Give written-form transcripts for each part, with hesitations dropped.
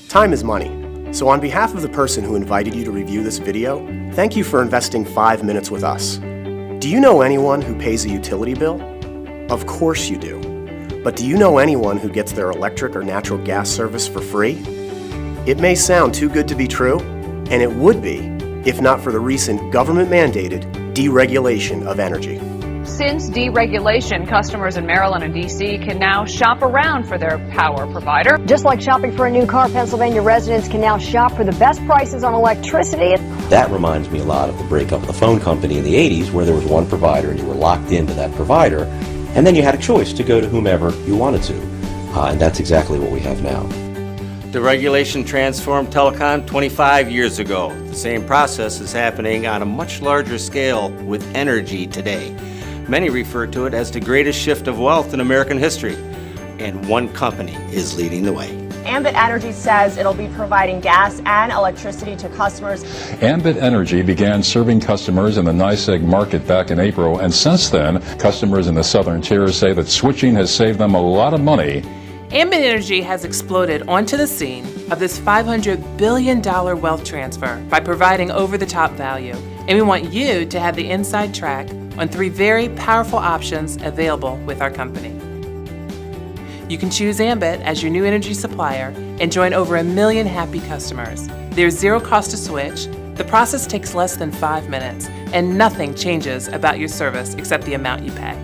Time is money. So on behalf of the person who invited you to review this video, thank you for investing 5 minutes with us. Do you know anyone who pays a utility bill? Of course you do. But do you know anyone who gets their electric or natural gas service for free? It may sound too good to be true, and it would be if not for the recent government-mandated deregulation of energy. Since deregulation, customers in Maryland and D.C. can now shop around for their power provider. Just like shopping for a new car, Pennsylvania residents can now shop for the best prices on electricity. That reminds me a lot of the breakup of the phone company in the 80s, where there was one provider and you were locked into that provider, and then you had a choice to go to whomever you wanted to. And that's exactly what we have now. The regulation transformed telecom 25 years ago. The same process is happening on a much larger scale with energy today. Many refer to it as the greatest shift of wealth in American history, and one company is leading the way. Ambit Energy says it'll be providing gas and electricity to customers. Ambit Energy began serving customers in the NYSEG market back in April, and since then, customers in the southern tier say that switching has saved them a lot of money. Ambit Energy has exploded onto the scene of this $500 billion wealth transfer by providing over-the-top value, and we want you to have the inside track on 3 very powerful options available with our company. You can choose Ambit as your new energy supplier and join over 1 million happy customers. There's 0 cost to switch, the process takes less than 5 minutes, and nothing changes about your service except the amount you pay.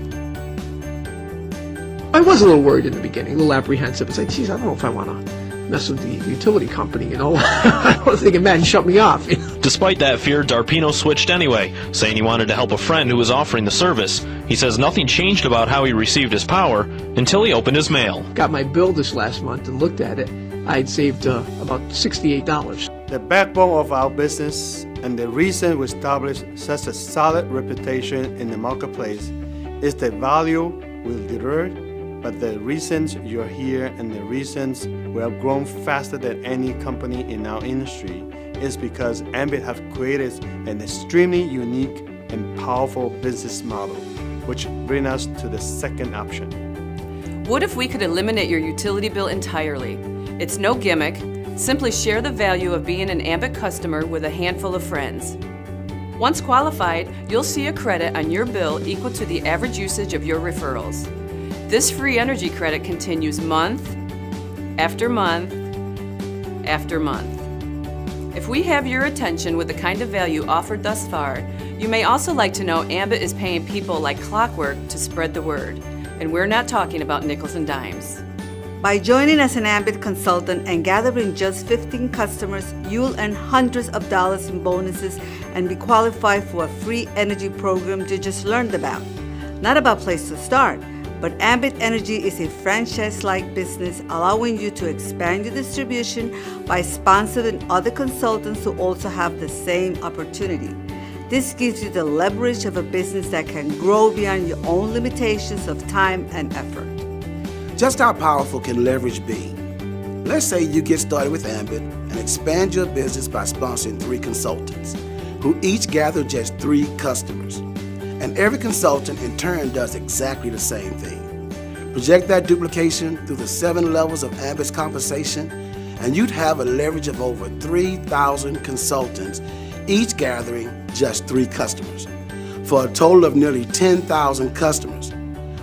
I was a little worried in the beginning, a little apprehensive. I said, geez, I don't know if I want to mess with the utility company, you know. I was thinking, man, shut me off. Despite that fear, Darpino switched anyway, saying he wanted to help a friend who was offering the service. He says nothing changed about how he received his power until he opened his mail. Got my bill this last month and looked at it. I had saved about $68. The backbone of our business and the reason we established such a solid reputation in the marketplace is the value we deliver. But the reasons you're here and the reasons we have grown faster than any company in our industry is because Ambit have created an extremely unique and powerful business model, which brings us to the second option. What if we could eliminate your utility bill entirely? It's no gimmick. Simply share the value of being an Ambit customer with a handful of friends. Once qualified, you'll see a credit on your bill equal to the average usage of your referrals. This free energy credit continues month after month after month. If we have your attention with the kind of value offered thus far, you may also like to know Ambit is paying people like clockwork to spread the word. And we're not talking about nickels and dimes. By joining as an Ambit consultant and gathering just 15 customers, you'll earn hundreds of dollars in bonuses and be qualified for a free energy program you just learned about. Not about place to start, but Ambit Energy is a franchise-like business allowing you to expand your distribution by sponsoring other consultants who also have the same opportunity. This gives you the leverage of a business that can grow beyond your own limitations of time and effort. Just how powerful can leverage be? Let's say you get started with Ambit and expand your business by sponsoring 3 consultants who each gather just 3 customers. And every consultant in turn does exactly the same thing. Project that duplication through the 7 levels of Ambit's compensation, and you'd have a leverage of over 3,000 consultants, each gathering just 3 customers, for a total of nearly 10,000 customers.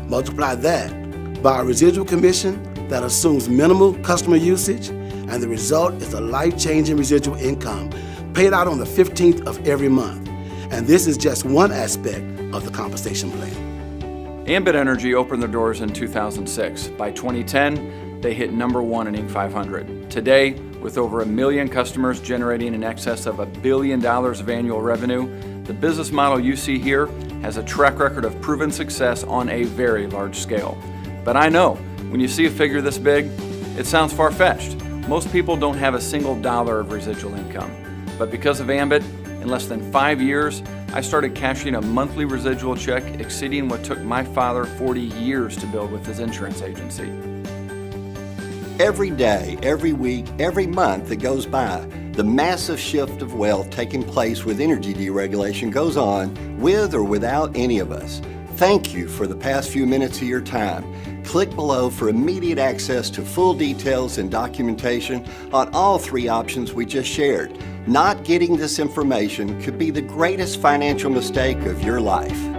Multiply that by a residual commission that assumes minimal customer usage, and the result is a life-changing residual income paid out on the 15th of every month. And this is just one aspect of the compensation plan. Ambit Energy opened their doors in 2006. By 2010, they hit #1 in Inc. 500. Today, with over 1 million customers generating in excess of $1 billion of annual revenue, the business model you see here has a track record of proven success on a very large scale. But I know, when you see a figure this big, it sounds far-fetched. Most people don't have a single dollar of residual income. But because of Ambit, in less than 5 years, I started cashing a monthly residual check exceeding what took my father 40 years to build with his insurance agency. Every day, every week, every month that goes by, The massive shift of wealth taking place with energy deregulation goes on with or without any of us. Thank you for the past few minutes of your time. Click below for immediate access to full details and documentation on all three options we just shared. Not getting this information could be the greatest financial mistake of your life.